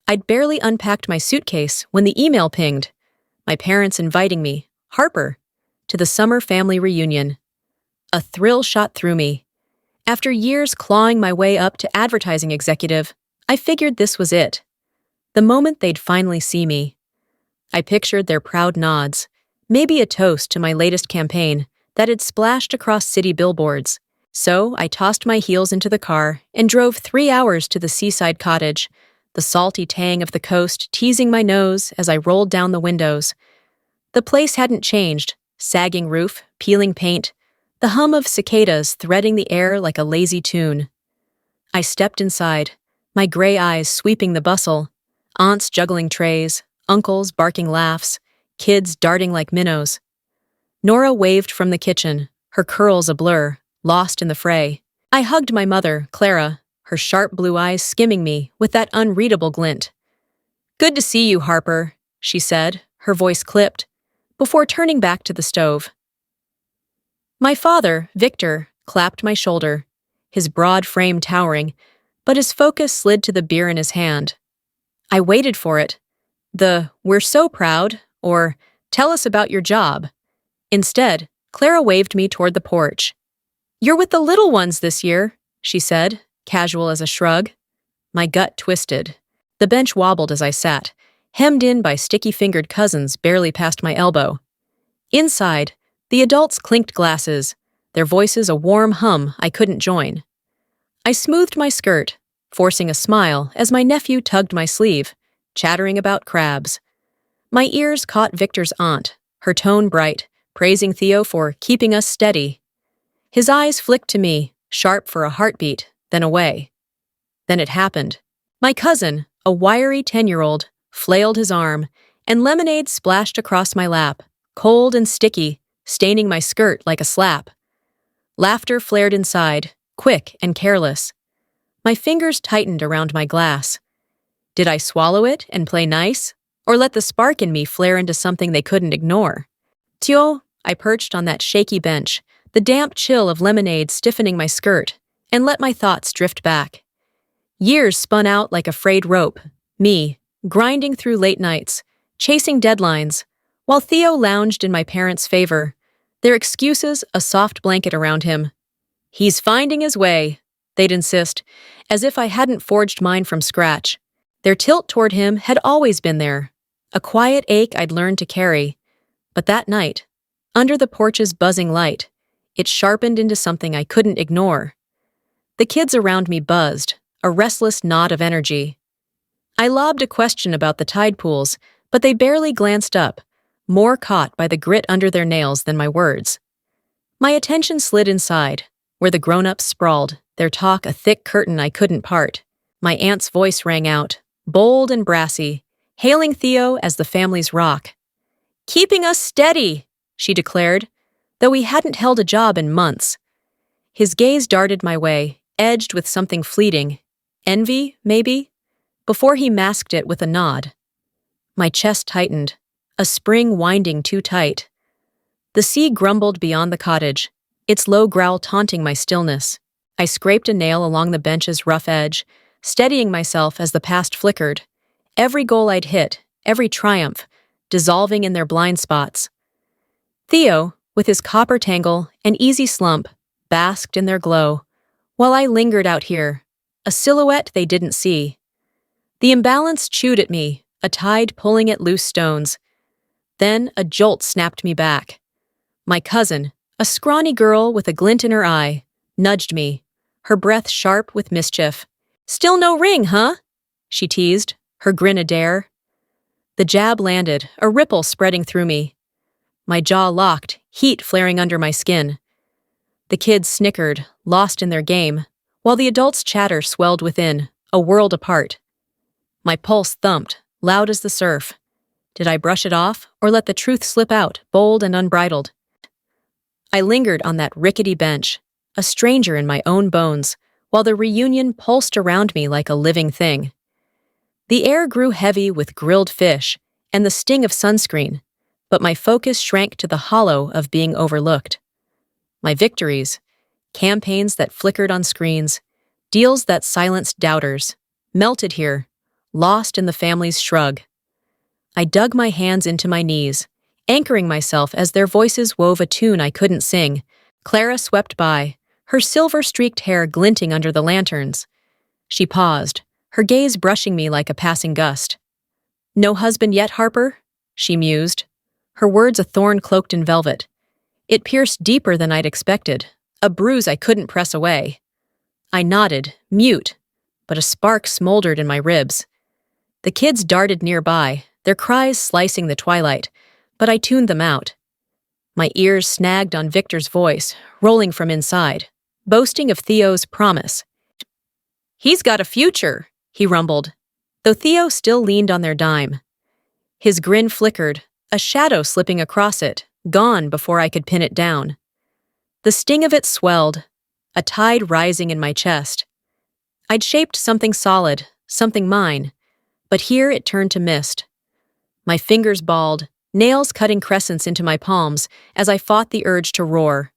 I'd barely unpacked my suitcase when the email pinged. My parents inviting me, Harper, to the summer family reunion. A thrill shot through me. After years clawing my way up to advertising executive, I figured this was it. The moment they'd finally see me. I pictured their proud nods, maybe a toast to my latest campaign that had splashed across city billboards. So I tossed my heels into the car and drove 3 hours to the seaside cottage, the salty tang of the coast teasing my nose as I rolled down the windows. The place hadn't changed, sagging roof, peeling paint, the hum of cicadas threading the air like a lazy tune. I stepped inside, my gray eyes sweeping the bustle, aunts juggling trays, uncles barking laughs, kids darting like minnows. Nora waved from the kitchen, her curls a blur, lost in the fray. I hugged my mother, Clara, her sharp blue eyes skimming me with that unreadable glint. "Good to see you, Harper," she said, her voice clipped, before turning back to the stove. My father, Victor, clapped my shoulder, his broad frame towering, but his focus slid to the beer in his hand. I waited for it. The "we're so proud" or "tell us about your job." Instead, Clara waved me toward the porch. "You're with the little ones this year," she said, casual as a shrug. My gut twisted. The bench wobbled as I sat, hemmed in by sticky-fingered cousins barely past my elbow. Inside, the adults clinked glasses, their voices a warm hum I couldn't join. I smoothed my skirt, forcing a smile as my nephew tugged my sleeve, chattering about crabs. My ears caught Victor's aunt, her tone bright, praising Theo for keeping us steady. His eyes flicked to me, sharp for a heartbeat, then away. Then it happened. My cousin, a wiry 10-year-old, flailed his arm, and lemonade splashed across my lap, cold and sticky, staining my skirt like a slap. Laughter flared inside, quick and careless. My fingers tightened around my glass. Did I swallow it and play nice, or let the spark in me flare into something they couldn't ignore? Tio, I perched on that shaky bench, the damp chill of lemonade stiffening my skirt, and let my thoughts drift back. Years spun out like a frayed rope, me, grinding through late nights, chasing deadlines, while Theo lounged in my parents' favor, their excuses a soft blanket around him. "He's finding his way," they'd insist, as if I hadn't forged mine from scratch. Their tilt toward him had always been there, a quiet ache I'd learned to carry. But that night, under the porch's buzzing light, it sharpened into something I couldn't ignore. The kids around me buzzed, a restless knot of energy. I lobbed a question about the tide pools, but they barely glanced up, more caught by the grit under their nails than my words. My attention slid inside, where the grown-ups sprawled, their talk a thick curtain I couldn't part. My aunt's voice rang out, bold and brassy, hailing Theo as the family's rock. "Keeping us steady," she declared, though he hadn't held a job in months. His gaze darted my way, edged with something fleeting. Envy, maybe? Before he masked it with a nod. My chest tightened, a spring winding too tight. The sea grumbled beyond the cottage, its low growl taunting my stillness. I scraped a nail along the bench's rough edge, steadying myself as the past flickered. Every goal I'd hit, every triumph, dissolving in their blind spots. Theo, with his copper tangle and easy slump, basked in their glow, while I lingered out here, a silhouette they didn't see. The imbalance chewed at me, a tide pulling at loose stones. Then a jolt snapped me back. My cousin, a scrawny girl with a glint in her eye, nudged me, her breath sharp with mischief. "Still no ring, huh?" she teased, her grin a dare. The jab landed, a ripple spreading through me. My jaw locked, heat flaring under my skin. The kids snickered, lost in their game, while the adults' chatter swelled within, a world apart. My pulse thumped, loud as the surf. Did I brush it off, or let the truth slip out, bold and unbridled? I lingered on that rickety bench, a stranger in my own bones, while the reunion pulsed around me like a living thing. The air grew heavy with grilled fish and the sting of sunscreen, but my focus shrank to the hollow of being overlooked. My victories, campaigns that flickered on screens, deals that silenced doubters, melted here, lost in the family's shrug. I dug my hands into my knees, anchoring myself as their voices wove a tune I couldn't sing. Clara swept by, her silver-streaked hair glinting under the lanterns. She paused, her gaze brushing me like a passing gust. "No husband yet, Harper?" she mused, her words a thorn cloaked in velvet. It pierced deeper than I'd expected, a bruise I couldn't press away. I nodded, mute, but a spark smoldered in my ribs. The kids darted nearby, their cries slicing the twilight, but I tuned them out. My ears snagged on Victor's voice, rolling from inside, boasting of Theo's promise. "He's got a future," he rumbled, though Theo still leaned on their dime. His grin flickered, a shadow slipping across it, gone before I could pin it down. The sting of it swelled, a tide rising in my chest. I'd shaped something solid, something mine, but here it turned to mist. My fingers balled, nails cutting crescents into my palms as I fought the urge to roar.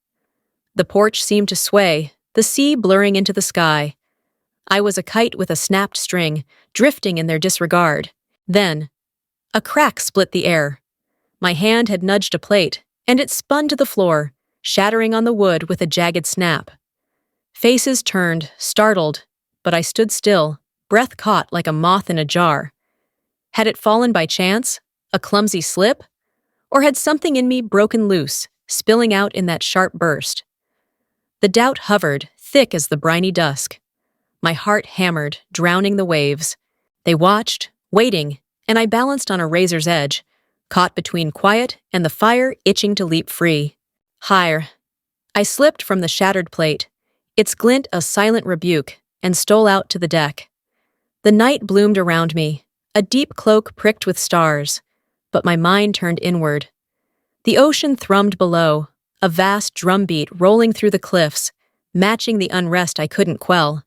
The porch seemed to sway, the sea blurring into the sky. I was a kite with a snapped string, drifting in their disregard. Then, a crack split the air. My hand had nudged a plate, and it spun to the floor, shattering on the wood with a jagged snap. Faces turned, startled, but I stood still, breath caught like a moth in a jar. Had it fallen by chance? A clumsy slip? Or had something in me broken loose, spilling out in that sharp burst? The doubt hovered, thick as the briny dusk. My heart hammered, drowning the waves. They watched, waiting, and I balanced on a razor's edge, caught between quiet and the fire itching to leap free. Higher. I slipped from the shattered plate, its glint a silent rebuke, and stole out to the deck. The night bloomed around me, a deep cloak pricked with stars, but my mind turned inward. The ocean thrummed below, a vast drumbeat rolling through the cliffs, matching the unrest I couldn't quell.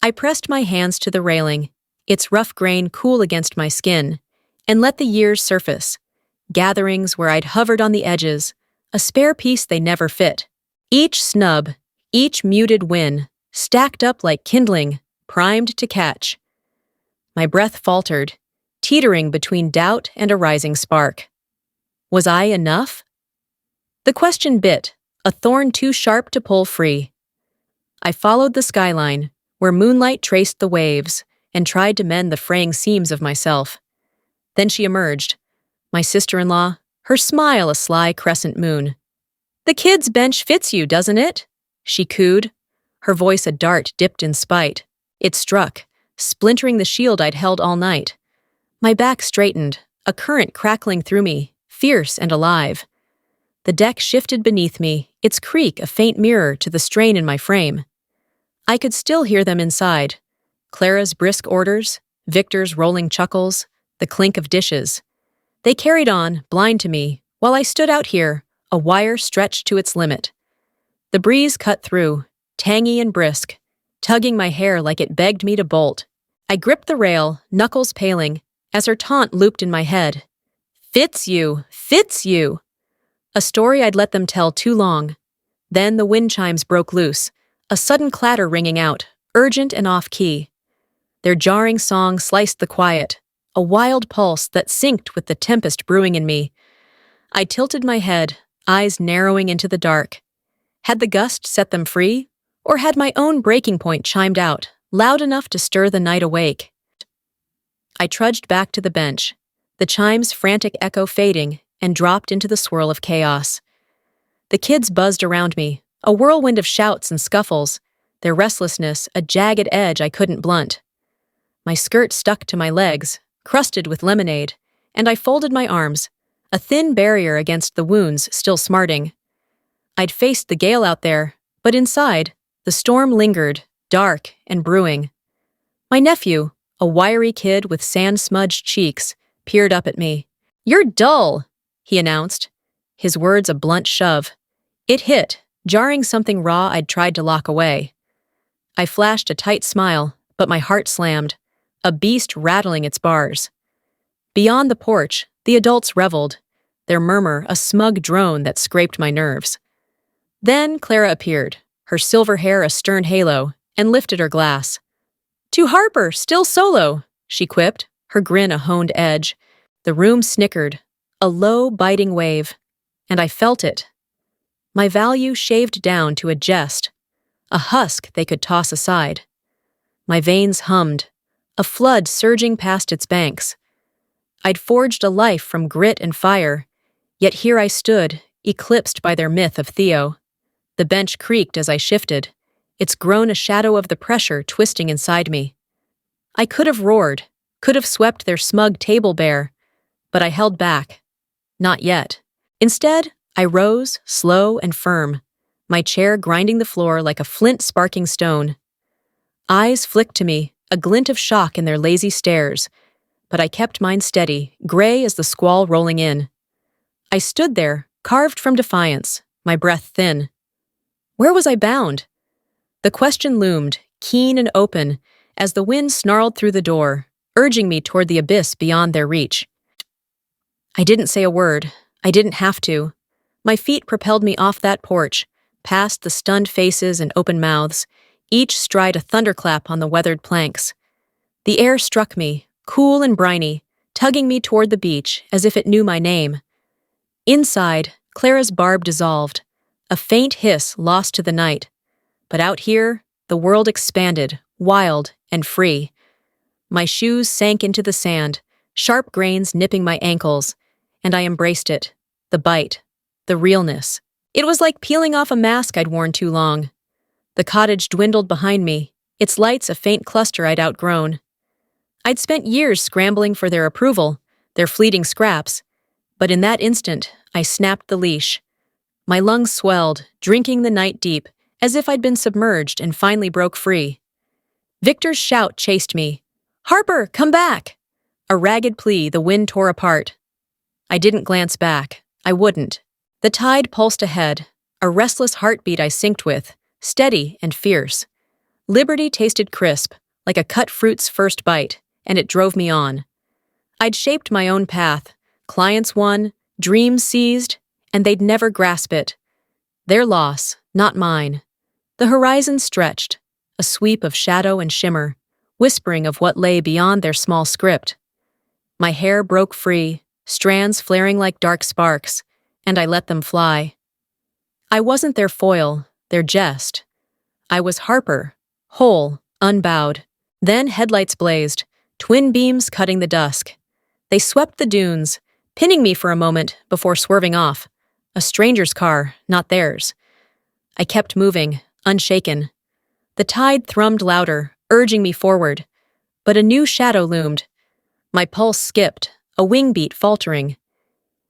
I pressed my hands to the railing, its rough grain cool against my skin, and let the years surface, gatherings where I'd hovered on the edges, a spare piece they never fit. Each snub, each muted win, stacked up like kindling, primed to catch. My breath faltered, teetering between doubt and a rising spark. Was I enough? The question bit, a thorn too sharp to pull free. I followed the skyline, where moonlight traced the waves, and tried to mend the fraying seams of myself. Then she emerged, my sister-in-law, her smile a sly crescent moon. "The kid's bench fits you, doesn't it?" she cooed, her voice a dart dipped in spite. It struck, splintering the shield I'd held all night. My back straightened, a current crackling through me, fierce and alive. The deck shifted beneath me, its creak a faint mirror to the strain in my frame. I could still hear them inside. Clara's brisk orders, Victor's rolling chuckles, the clink of dishes. They carried on, blind to me, while I stood out here, a wire stretched to its limit. The breeze cut through, tangy and brisk, tugging my hair like it begged me to bolt. I gripped the rail, knuckles paling, as her taunt looped in my head. "Fits you! Fits you!" A story I'd let them tell too long. Then the wind chimes broke loose, a sudden clatter ringing out, urgent and off-key. Their jarring song sliced the quiet, a wild pulse that synced with the tempest brewing in me. I tilted my head, eyes narrowing into the dark. Had the gust set them free, or had my own breaking point chimed out, loud enough to stir the night awake? I trudged back to the bench, the chime's frantic echo fading, and dropped into the swirl of chaos. The kids buzzed around me, a whirlwind of shouts and scuffles, their restlessness a jagged edge I couldn't blunt. My skirt stuck to my legs, crusted with lemonade, and I folded my arms, a thin barrier against the wounds still smarting. I'd faced the gale out there, but inside, the storm lingered, dark and brewing. My nephew, a wiry kid with sand-smudged cheeks, peered up at me. "You're dull," he announced, his words a blunt shove. It hit, jarring something raw I'd tried to lock away. I flashed a tight smile, but my heart slammed, a beast rattling its bars. Beyond the porch, the adults reveled, their murmur a smug drone that scraped my nerves. Then Clara appeared, her silver hair a stern halo, and lifted her glass. "To Harper, still solo," she quipped, her grin a honed edge. The room snickered, a low, biting wave, and I felt it. My value shaved down to a jest, a husk they could toss aside. My veins hummed, a flood surging past its banks. I'd forged a life from grit and fire, yet here I stood, eclipsed by their myth of Theo. The bench creaked as I shifted, its grown a shadow of the pressure twisting inside me. I could have roared, could have swept their smug table bare, but I held back. Not yet. Instead, I rose, slow and firm, my chair grinding the floor like a flint-sparking stone. Eyes flicked to me, a glint of shock in their lazy stares, but I kept mine steady, gray as the squall rolling in. I stood there, carved from defiance, my breath thin. Where was I bound? The question loomed, keen and open, as the wind snarled through the door, urging me toward the abyss beyond their reach. I didn't say a word. I didn't have to. My feet propelled me off that porch, past the stunned faces and open mouths, each stride a thunderclap on the weathered planks. The air struck me, cool and briny, tugging me toward the beach as if it knew my name. Inside, Clara's barb dissolved, a faint hiss lost to the night. But out here, the world expanded, wild and free. My shoes sank into the sand, sharp grains nipping my ankles, and I embraced it, the bite, the realness. It was like peeling off a mask I'd worn too long. The cottage dwindled behind me, its lights a faint cluster I'd outgrown. I'd spent years scrambling for their approval, their fleeting scraps, but in that instant, I snapped the leash. My lungs swelled, drinking the night deep, as if I'd been submerged and finally broke free. Victor's shout chased me. "Harper, come back!" A ragged plea the wind tore apart. I didn't glance back. I wouldn't. The tide pulsed ahead, a restless heartbeat I synced with, steady and fierce. Liberty tasted crisp, like a cut fruit's first bite, and it drove me on. I'd shaped my own path, clients won, dreams seized, and they'd never grasp it. Their loss, not mine. The horizon stretched, a sweep of shadow and shimmer, whispering of what lay beyond their small script. My hair broke free, strands flaring like dark sparks, and I let them fly. I wasn't their foil, their jest. I was Harper, whole, unbowed. Then headlights blazed, twin beams cutting the dusk. They swept the dunes, pinning me for a moment before swerving off. A stranger's car, not theirs. I kept moving, unshaken. The tide thrummed louder, urging me forward. But a new shadow loomed. My pulse skipped, a wing beat faltering.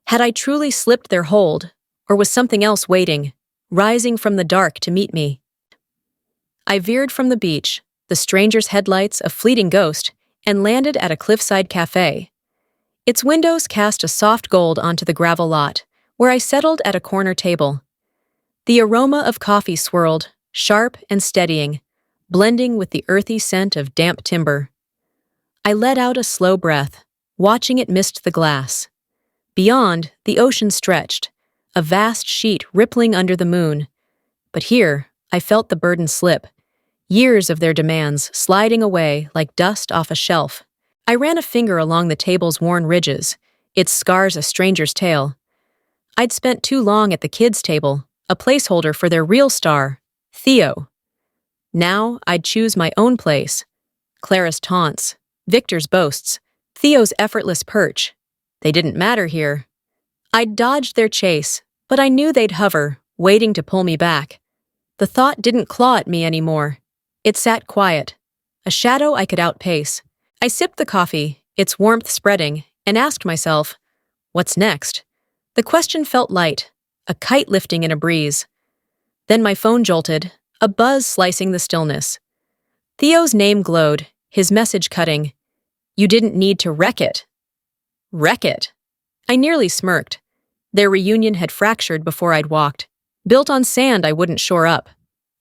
Had I truly slipped their hold, or was something else waiting, rising from the dark to meet me? I veered from the beach, the stranger's headlights a fleeting ghost, and landed at a cliffside cafe. Its windows cast a soft gold onto the gravel lot, where I settled at a corner table. The aroma of coffee swirled, sharp and steadying, blending with the earthy scent of damp timber. I let out a slow breath, watching it mist the glass. Beyond, the ocean stretched, a vast sheet rippling under the moon. But here, I felt the burden slip, years of their demands sliding away like dust off a shelf. I ran a finger along the table's worn ridges, its scars a stranger's tale. I'd spent too long at the kids' table, a placeholder for their real star, Theo. Now I'd choose my own place. Clara's taunts, Victor's boasts, Theo's effortless perch. They didn't matter here. I'd dodged their chase, but I knew they'd hover, waiting to pull me back. The thought didn't claw at me anymore. It sat quiet, a shadow I could outpace. I sipped the coffee, its warmth spreading, and asked myself, what's next? The question felt light, a kite lifting in a breeze. Then my phone jolted, a buzz slicing the stillness. Theo's name glowed, his message cutting. You didn't need to wreck it. Wreck it. I nearly smirked. Their reunion had fractured before I'd walked, built on sand I wouldn't shore up.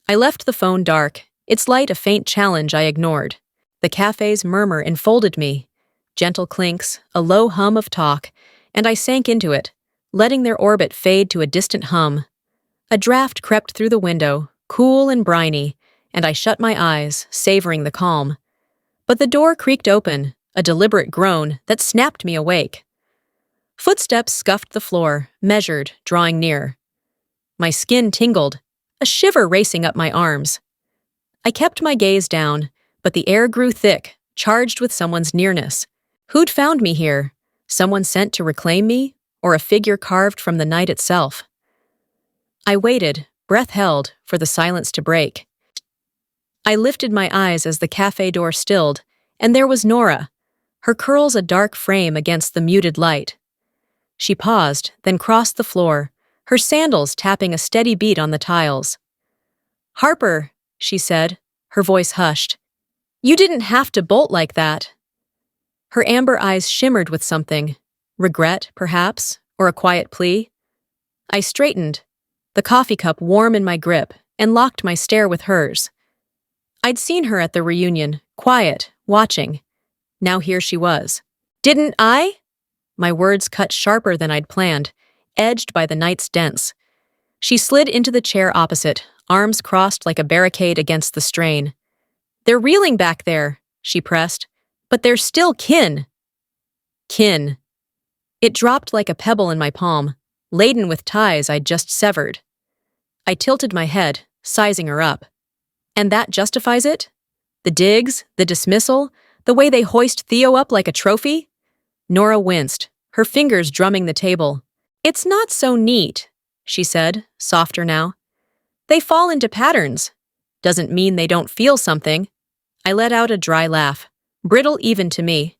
I left the phone dark, its light a faint challenge I ignored. The cafe's murmur enfolded me, gentle clinks, a low hum of talk, and I sank into it, letting their orbit fade to a distant hum. A draft crept through the window, cool and briny, and I shut my eyes, savoring the calm. But the door creaked open, a deliberate groan that snapped me awake. Footsteps scuffed the floor, measured, drawing near. My skin tingled, a shiver racing up my arms. I kept my gaze down, but the air grew thick, charged with someone's nearness. Who'd found me here? Someone sent to reclaim me, or a figure carved from the night itself? I waited, breath held, for the silence to break. I lifted my eyes as the cafe door stilled, and there was Nora, her curls a dark frame against the muted light. She paused, then crossed the floor, her sandals tapping a steady beat on the tiles. "Harper," she said, her voice hushed. "You didn't have to bolt like that." Her amber eyes shimmered with something. Regret, perhaps, or a quiet plea. I straightened, the coffee cup warm in my grip, and locked my stare with hers. I'd seen her at the reunion, quiet, watching. Now here she was. "Didn't I?" My words cut sharper than I'd planned, edged by the night's dents. She slid into the chair opposite, arms crossed like a barricade against the strain. "They're reeling back there," she pressed, "but they're still kin." Kin. It dropped like a pebble in my palm, laden with ties I'd just severed. I tilted my head, sizing her up. And that justifies it? The digs, the dismissal, the way they hoist Theo up like a trophy? Nora winced, her fingers drumming the table. "It's not so neat," she said, softer now. "They fall into patterns. Doesn't mean they don't feel something." I let out a dry laugh, brittle even to me.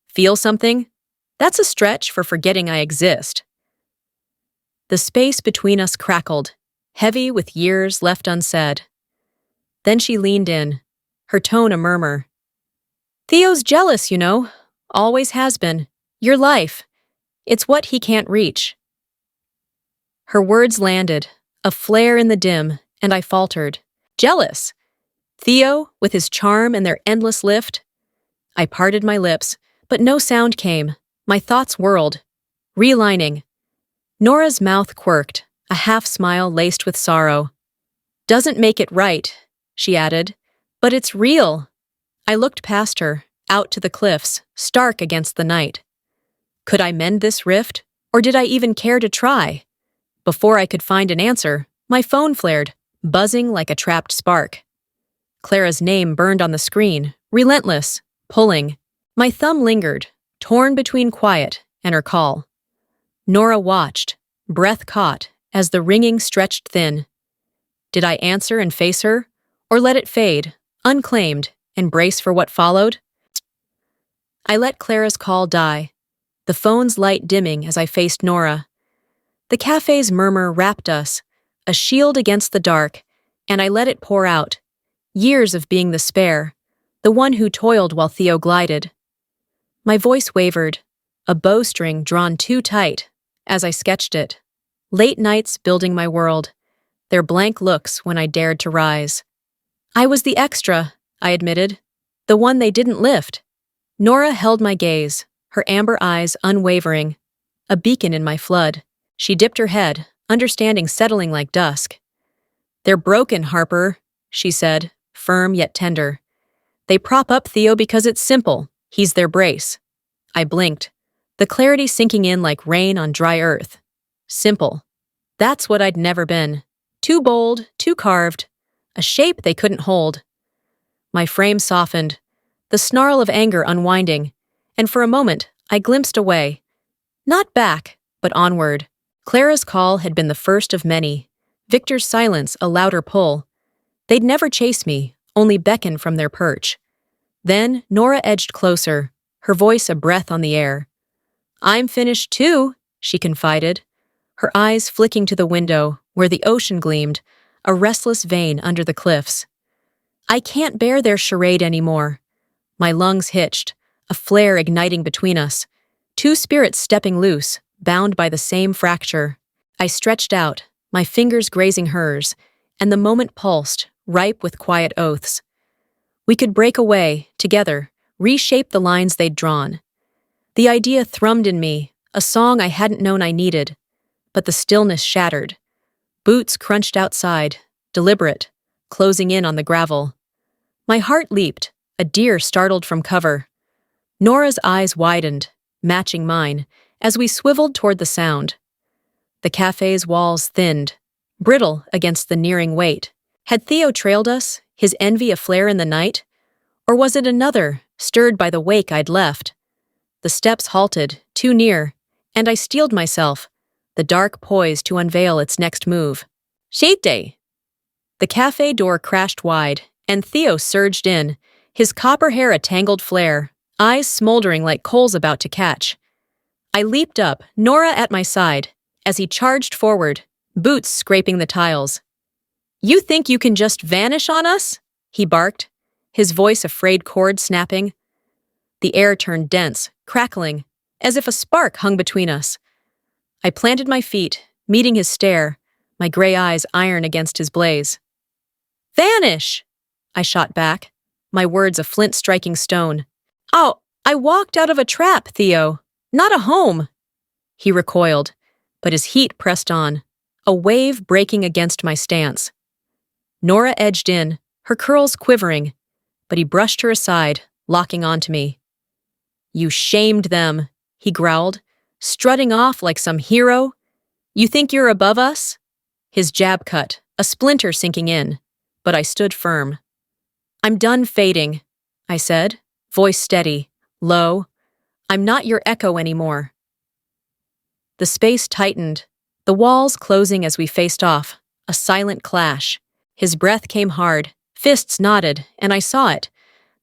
"Feel something? That's a stretch for forgetting I exist." The space between us crackled, heavy with years left unsaid. Then she leaned in, her tone a murmur. "Theo's jealous, you know. Always has been. Your life. It's what he can't reach." Her words landed, a flare in the dim, and I faltered. Jealous? Theo, with his charm and their endless lift? I parted my lips, but no sound came. My thoughts whirled, realigning. Nora's mouth quirked, a half-smile laced with sorrow. "Doesn't make it right," she added, "but it's real." I looked past her, out to the cliffs, stark against the night. Could I mend this rift, or did I even care to try? Before I could find an answer, my phone flared, buzzing like a trapped spark. Clara's name burned on the screen, relentless, pulling. My thumb lingered, torn between quiet and her call. Nora watched, breath caught, as the ringing stretched thin. Did I answer and face her, or let it fade, unclaimed, and brace for what followed? I let Clara's call die, the phone's light dimming as I faced Nora. The cafe's murmur wrapped us, a shield against the dark, and I let it pour out, years of being the spare, the one who toiled while Theo glided. My voice wavered, a bowstring drawn too tight, as I sketched it. Late nights building my world, their blank looks when I dared to rise. I was the extra, I admitted, the one they didn't lift. Nora held my gaze, her amber eyes unwavering, a beacon in my flood. She dipped her head, understanding settling like dusk. "They're broken, Harper," she said, firm yet tender. "They prop up Theo because it's simple. He's their brace." I blinked, the clarity sinking in like rain on dry earth. Simple. That's what I'd never been. Too bold, too carved, a shape they couldn't hold. My frame softened, the snarl of anger unwinding, and for a moment I glimpsed away. Not back, but onward. Clara's call had been the first of many. Victor's silence a louder pull. They'd never chase me, only beckon from their perch. Then Nora edged closer, her voice a breath on the air. "I'm finished too," she confided, her eyes flicking to the window where the ocean gleamed, a restless vein under the cliffs. "I can't bear their charade anymore." My lungs hitched, a flare igniting between us. Two spirits stepping loose, bound by the same fracture. I stretched out, my fingers grazing hers, and the moment pulsed, ripe with quiet oaths. We could break away, together, reshape the lines they'd drawn. The idea thrummed in me, a song I hadn't known I needed, but the stillness shattered. Boots crunched outside, deliberate, closing in on the gravel. My heart leaped, a deer startled from cover. Nora's eyes widened, matching mine, as we swiveled toward the sound. The cafe's walls thinned, brittle against the nearing weight. Had Theo trailed us, his envy aflare in the night? Or was it another, stirred by the wake I'd left? The steps halted, too near, and I steeled myself, the dark poised to unveil its next move. Shade day! The cafe door crashed wide, and Theo surged in, his copper hair a tangled flare, eyes smoldering like coals about to catch. I leaped up, Nora at my side, as he charged forward, boots scraping the tiles. "You think you can just vanish on us?" he barked, his voice a frayed cord snapping. The air turned dense, crackling, as if a spark hung between us. I planted my feet, meeting his stare, my gray eyes iron against his blaze. "Vanish!" I shot back, my words a flint striking stone. "Oh, I walked out of a trap, Theo, not a home." He recoiled, but his heat pressed on, a wave breaking against my stance. Nora edged in, her curls quivering, but he brushed her aside, locking onto me. "You shamed them," he growled, strutting off like some hero. "You think you're above us?" His jab cut, a splinter sinking in, but I stood firm. "I'm done fading," I said, voice steady, low. "I'm not your echo anymore." The space tightened, the walls closing as we faced off, a silent clash. His breath came hard, fists knotted, and I saw it.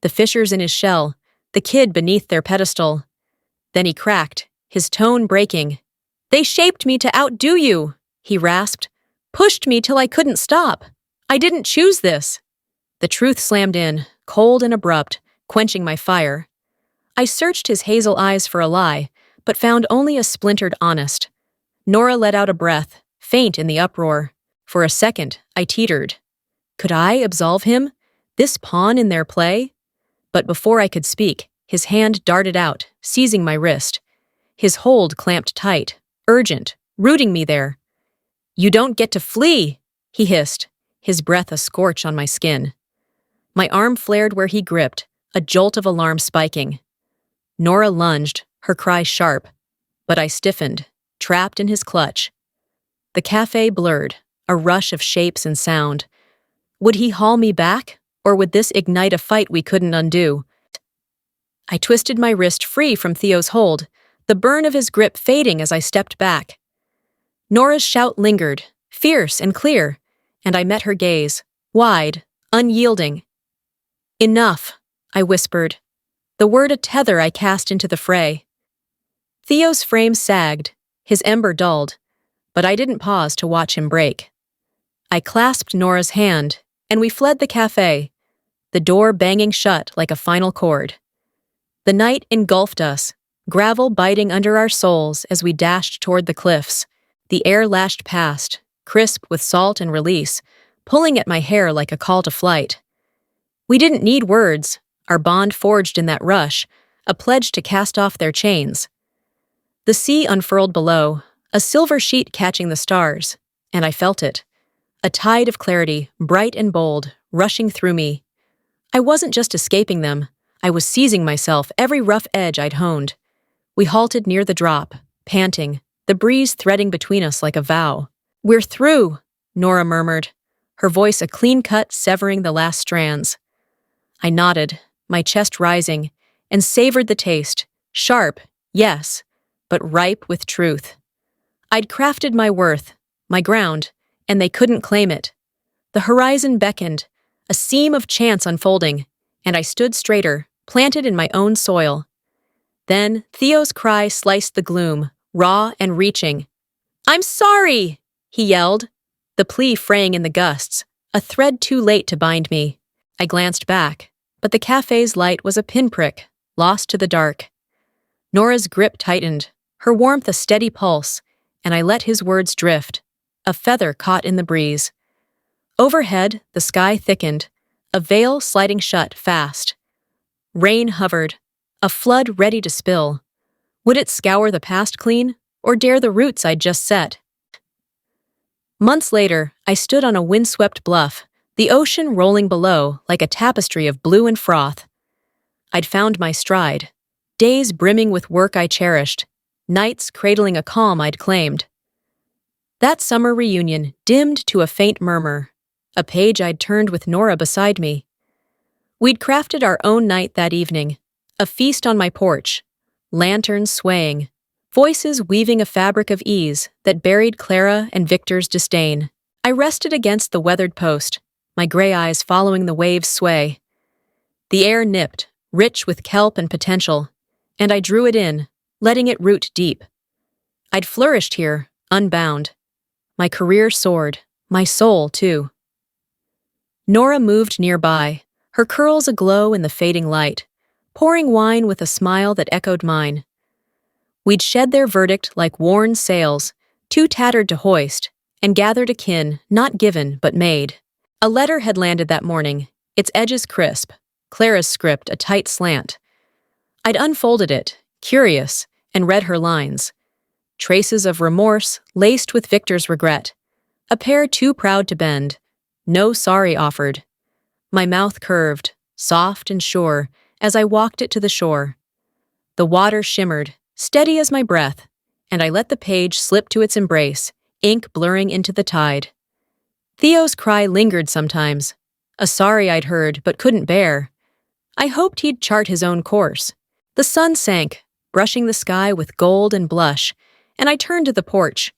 The fissures in his shell, the kid beneath their pedestal. Then he cracked, his tone breaking. "They shaped me to outdo you," he rasped. "Pushed me till I couldn't stop. I didn't choose this." The truth slammed in, cold and abrupt, quenching my fire. I searched his hazel eyes for a lie, but found only a splintered honest. Nora let out a breath, faint in the uproar. For a second, I teetered. Could I absolve him? This pawn in their play? But before I could speak, his hand darted out, seizing my wrist. His hold clamped tight, urgent, rooting me there. "You don't get to flee," he hissed, his breath a scorch on my skin. My arm flared where he gripped, a jolt of alarm spiking. Nora lunged, her cry sharp, but I stiffened, trapped in his clutch. The cafe blurred, a rush of shapes and sound. Would he haul me back, or would this ignite a fight we couldn't undo? I twisted my wrist free from Theo's hold, the burn of his grip fading as I stepped back. Nora's shout lingered, fierce and clear, and I met her gaze, wide, unyielding. "Enough," I whispered, the word a tether I cast into the fray. Theo's frame sagged, his ember dulled, but I didn't pause to watch him break. I clasped Nora's hand, and we fled the cafe, the door banging shut like a final chord. The night engulfed us, gravel biting under our soles as we dashed toward the cliffs. The air lashed past, crisp with salt and release, pulling at my hair like a call to flight. We didn't need words, our bond forged in that rush, a pledge to cast off their chains. The sea unfurled below, a silver sheet catching the stars, and I felt it. A tide of clarity, bright and bold, rushing through me. I wasn't just escaping them, I was seizing myself, every rough edge I'd honed. We halted near the drop, panting, the breeze threading between us like a vow. "We're through," Nora murmured, her voice a clean cut severing the last strands. I nodded, my chest rising, and savored the taste, sharp, yes, but ripe with truth. I'd crafted my worth, my ground, and they couldn't claim it. The horizon beckoned, a seam of chance unfolding, and I stood straighter, planted in my own soil. Then Theo's cry sliced the gloom, raw and reaching. "I'm sorry!" he yelled, the plea fraying in the gusts, a thread too late to bind me. I glanced back, but the cafe's light was a pinprick, lost to the dark. Nora's grip tightened, her warmth a steady pulse, and I let his words drift, a feather caught in the breeze. Overhead, the sky thickened, a veil sliding shut fast. Rain hovered, a flood ready to spill. Would it scour the past clean, or dare the roots I'd just set? Months later, I stood on a windswept bluff, the ocean rolling below like a tapestry of blue and froth. I'd found my stride, Days brimming with work I cherished, nights cradling a calm I'd claimed. That summer reunion dimmed to a faint murmur, a page I'd turned with Nora beside me. We'd crafted our own night that evening, a feast on my porch, lanterns swaying, voices weaving a fabric of ease that buried Clara and Victor's disdain. I rested against the weathered post, my gray eyes following the waves' sway. The air nipped, rich with kelp and potential, and I drew it in, letting it root deep. I'd flourished here, unbound. My career soared, my soul, too. Nora moved nearby, her curls aglow in the fading light, pouring wine with a smile that echoed mine. We'd shed their verdict like worn sails, too tattered to hoist, and gathered a kin not given but made. A letter had landed that morning, its edges crisp, Clara's script a tight slant. I'd unfolded it, curious, and read her lines. Traces of remorse laced with Victor's regret. A pair too proud to bend. No sorry offered. My mouth curved, soft and sure, as I walked it to the shore. The water shimmered, steady as my breath, and I let the page slip to its embrace, ink blurring into the tide. Theo's cry lingered sometimes, a sorry I'd heard but couldn't bear. I hoped he'd chart his own course. The sun sank, brushing the sky with gold and blush, and I turned to the porch.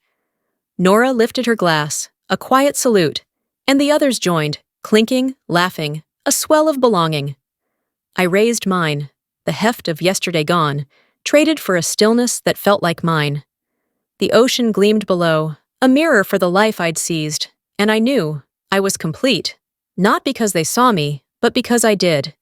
Nora lifted her glass, a quiet salute, and the others joined, clinking, laughing, a swell of belonging. I raised mine, the heft of yesterday gone, traded for a stillness that felt like mine. The ocean gleamed below, a mirror for the life I'd seized, and I knew I was complete, not because they saw me, but because I did.